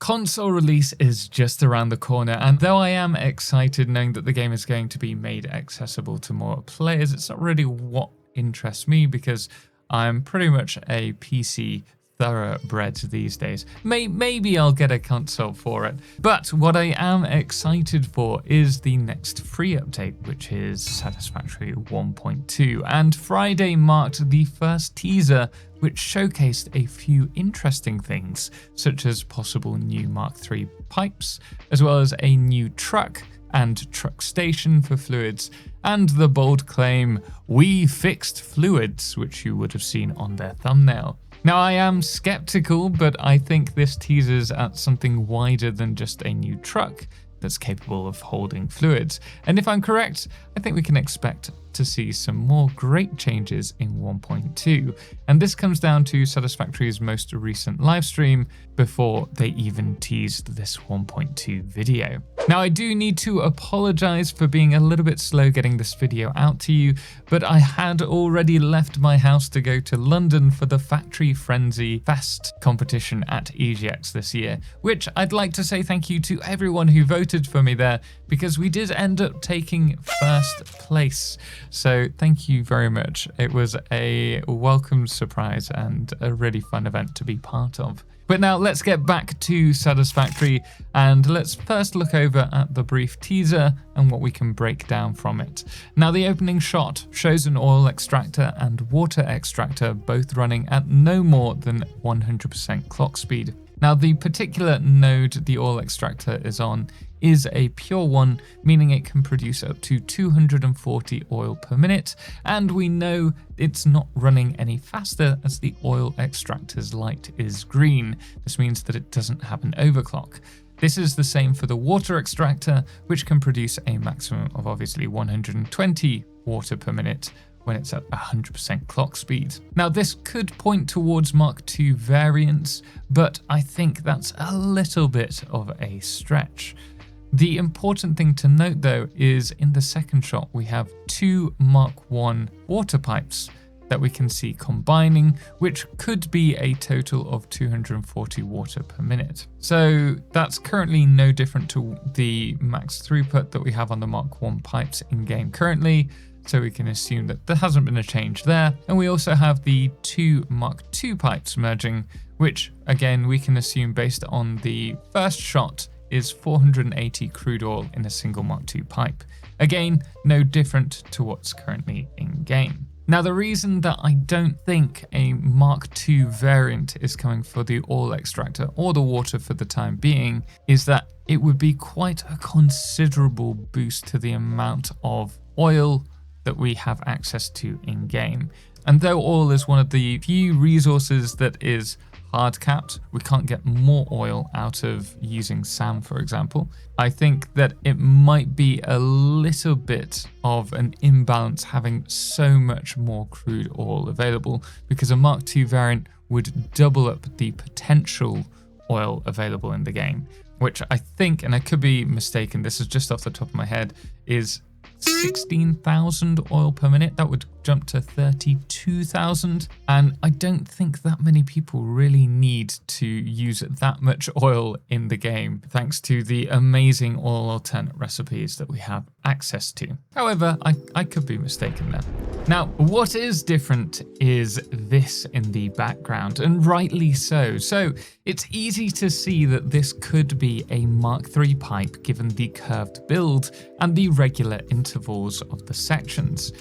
Console release is just around the corner, and though I am excited knowing that the game is going to be made accessible to more players, it's not really what interests me because I'm pretty much a PC thoroughbred these days. Maybe I'll get a console for it, but what I am excited for is the next free update, which is Satisfactory 1.2, and Friday marked the first teaser which showcased a few interesting things, such as possible new Mark III pipes, as well as a new truck and truck station for fluids, and the bold claim, "We fixed fluids," which you would have seen on their thumbnail. Now, I am skeptical, but I think this teases at something wider than just a new truck that's capable of holding fluids. And if I'm correct, I think we can expect to see some more great changes in 1.2. And this comes down to Satisfactory's most recent livestream before they even teased this 1.2 video. Now, I do need to apologize for being a little bit slow getting this video out to you, but I had already left my house to go to London for the Factory Frenzy Fest competition at EGX this year, which I'd like to say thank you to everyone who voted for me there, because we did end up taking first place. So thank you very much. It was a welcome surprise and a really fun event to be part of. But now let's get back to Satisfactory, and let's first look over at the brief teaser and what we can break down from it. Now, the opening shot shows an oil extractor and water extractor both running at no more than 100% clock speed. Now, the particular node the oil extractor is on is a pure one, meaning it can produce up to 240 oil per minute, and we know it's not running any faster as the oil extractor's light is green. This means that it doesn't have an overclock. This is the same for the water extractor, which can produce a maximum of obviously 120 water per minute when it's at 100% clock speed. Now, this could point towards Mark II variants, but I think that's a little bit of a stretch. The important thing to note though is in the second shot we have two Mark I water pipes that we can see combining, which could be a total of 240 water per minute. So that's currently no different to the max throughput that we have on the Mark I pipes in game currently, so we can assume that there hasn't been a change there. And we also have the two Mark II pipes merging, which again we can assume based on the first shot is 480 crude oil in a single Mark II pipe. Again, no different to what's currently in game. Now, the reason that I don't think a Mark II variant is coming for the oil extractor or the water for the time being is that it would be quite a considerable boost to the amount of oil that we have access to in game. And though oil is one of the few resources that is hard capped, we can't get more oil out of using SAM, for example. I think that it might be a little bit of an imbalance having so much more crude oil available, because a Mark II variant would double up the potential oil available in the game, which I think, and I could be mistaken, this is just off the top of my head, is 16,000 oil per minute. That would jump to 32,000, and I don't think that many people really need to use that much oil in the game, thanks to the amazing oil alternate recipes that we have access to. However, I could be mistaken there. Now, what is different is this in the background, and rightly so. So it's easy to see that this could be a Mark III pipe given the curved build and the regular intervals of the sections.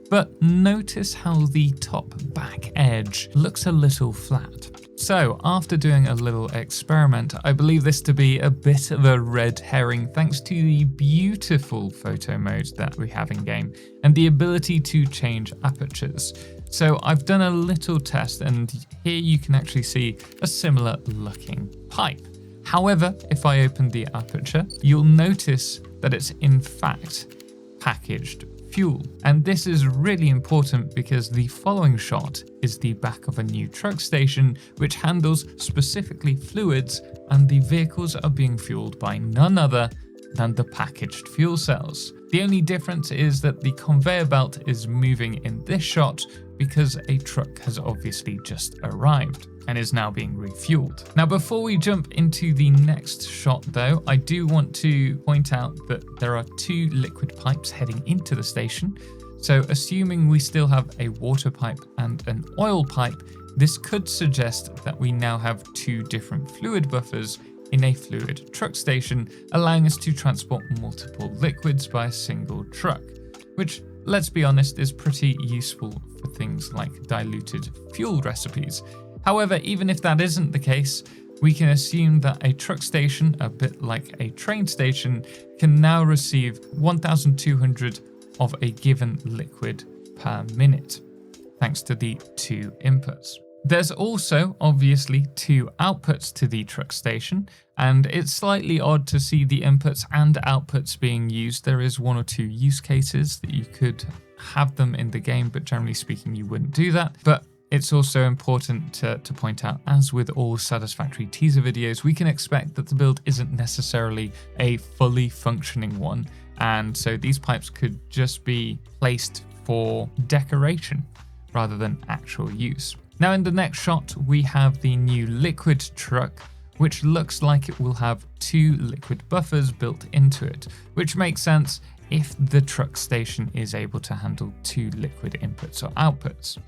But notice how the top back edge looks a little flat. So after doing a little experiment, I believe this to be a bit of a red herring thanks to the beautiful photo mode that we have in game and the ability to change apertures. So I've done a little test, and here you can actually see a similar looking pipe. However, if I open the aperture, you'll notice that it's in fact packaged fuel. And this is really important because the following shot is the back of a new truck station which handles specifically fluids, and the vehicles are being fueled by none other than the packaged fuel cells. The only difference is that the conveyor belt is moving in this shot, because a truck has obviously just arrived and is now being refueled. Now, before we jump into the next shot though, I do want to point out that there are 2 liquid pipes heading into the station. So assuming we still have a water pipe and an oil pipe, this could suggest that we now have 2 different fluid buffers in a fluid truck station, allowing us to transport multiple liquids by a single truck, which, let's be honest, is pretty useful for things like diluted fuel recipes. However, even if that isn't the case, we can assume that a truck station, a bit like a train station, can now receive 1,200 of a given liquid per minute, thanks to the 2 inputs. There's also obviously 2 outputs to the truck station, and it's slightly odd to see the inputs and outputs being used. There is 1 or 2 use cases that you could have them in the game, but generally speaking you wouldn't do that. But it's also important to point out, as with all Satisfactory teaser videos, we can expect that the build isn't necessarily a fully functioning one, and so these pipes could just be placed for decoration rather than actual use. Now in the next shot, we have the new liquid truck, which looks like it will have 2 liquid buffers built into it, which makes sense if the truck station is able to handle 2 liquid inputs or outputs.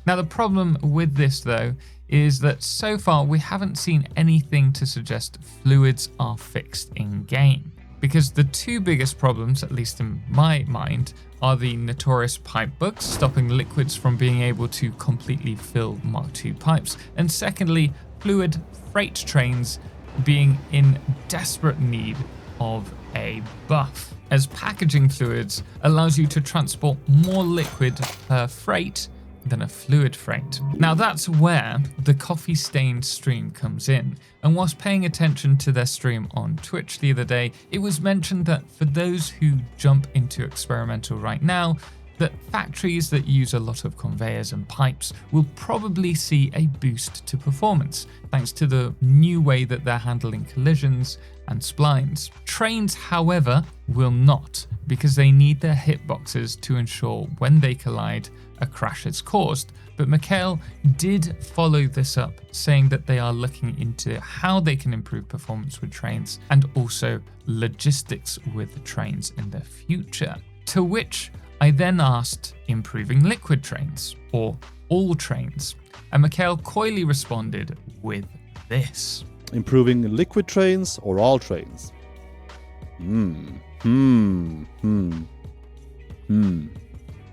Now the problem with this though is that so far we haven't seen anything to suggest fluids are fixed in game, because the 2 biggest problems, at least in my mind, are the notorious pipe bugs, stopping liquids from being able to completely fill Mark II pipes, and secondly, fluid freight trains being in desperate need of a buff, as packaging fluids allows you to transport more liquid per freight than a fluid freight. Now that's where the Coffeestain stream comes in, and whilst paying attention to their stream on Twitch the other day, it was mentioned that for those who jump into experimental right now, that factories that use a lot of conveyors and pipes will probably see a boost to performance, thanks to the new way that they're handling collisions and splines. Trains, however, will not, because they need their hitboxes to ensure when they collide, a crash is caused. But Mikhail did follow this up, saying that they are looking into how they can improve performance with trains and also logistics with trains in the future. To which I then asked, improving liquid trains or all trains? And Mikhail coyly responded with this. Improving liquid trains or all trains?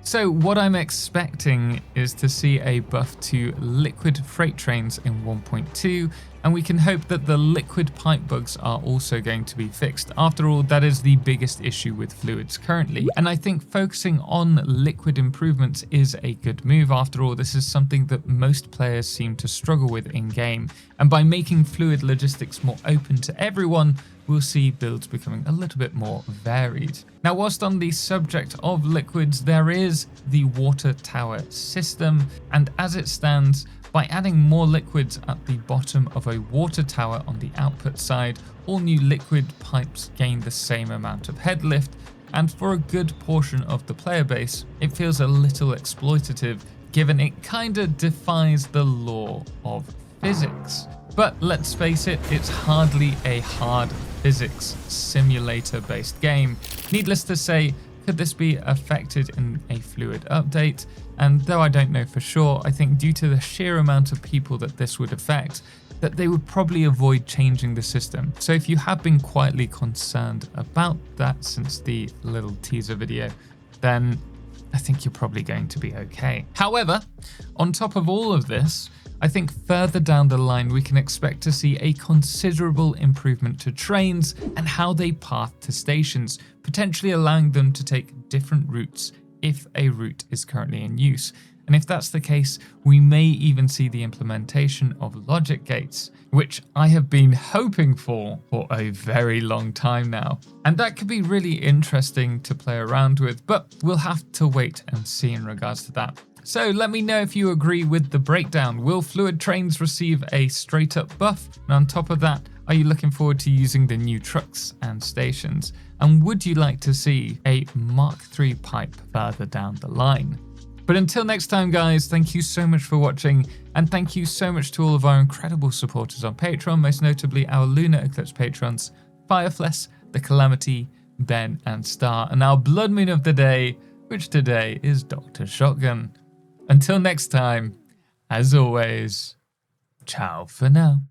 So what I'm expecting is to see a buff to liquid freight trains in 1.2, and we can hope that the liquid pipe bugs are also going to be fixed. After all, that is the biggest issue with fluids currently, and I think focusing on liquid improvements is a good move. After all, this is something that most players seem to struggle with in-game, and by making fluid logistics more open to everyone, we'll see builds becoming a little bit more varied. Now, whilst on the subject of liquids, there is the water tower system, and as it stands, by adding more liquids at the bottom of a water tower on the output side, all new liquid pipes gain the same amount of head lift, and for a good portion of the player base, it feels a little exploitative, given it kinda defies the law of physics. But let's face it, it's hardly a hard physics simulator-based game. Needless to say, could this be affected in a fluid update? And though I don't know for sure, I think due to the sheer amount of people that this would affect, that they would probably avoid changing the system. So if you have been quietly concerned about that since the little teaser video, then I think you're probably going to be okay. However, on top of all of this, I think further down the line we can expect to see a considerable improvement to trains and how they path to stations, potentially allowing them to take different routes if a route is currently in use. And if that's the case, we may even see the implementation of logic gates, which I have been hoping for a very long time now. And that could be really interesting to play around with, but we'll have to wait and see in regards to that. So let me know if you agree with the breakdown. Will fluid trains receive a straight up buff? And on top of that, are you looking forward to using the new trucks and stations? And would you like to see a Mark III pipe further down the line? But until next time, guys, thank you so much for watching, and thank you so much to all of our incredible supporters on Patreon, most notably our Lunar Eclipse patrons, Firefless, The Calamity, Ben, and Star, and our Blood Moon of the day, which today is Dr. Shotgun. Until next time, as always, ciao for now.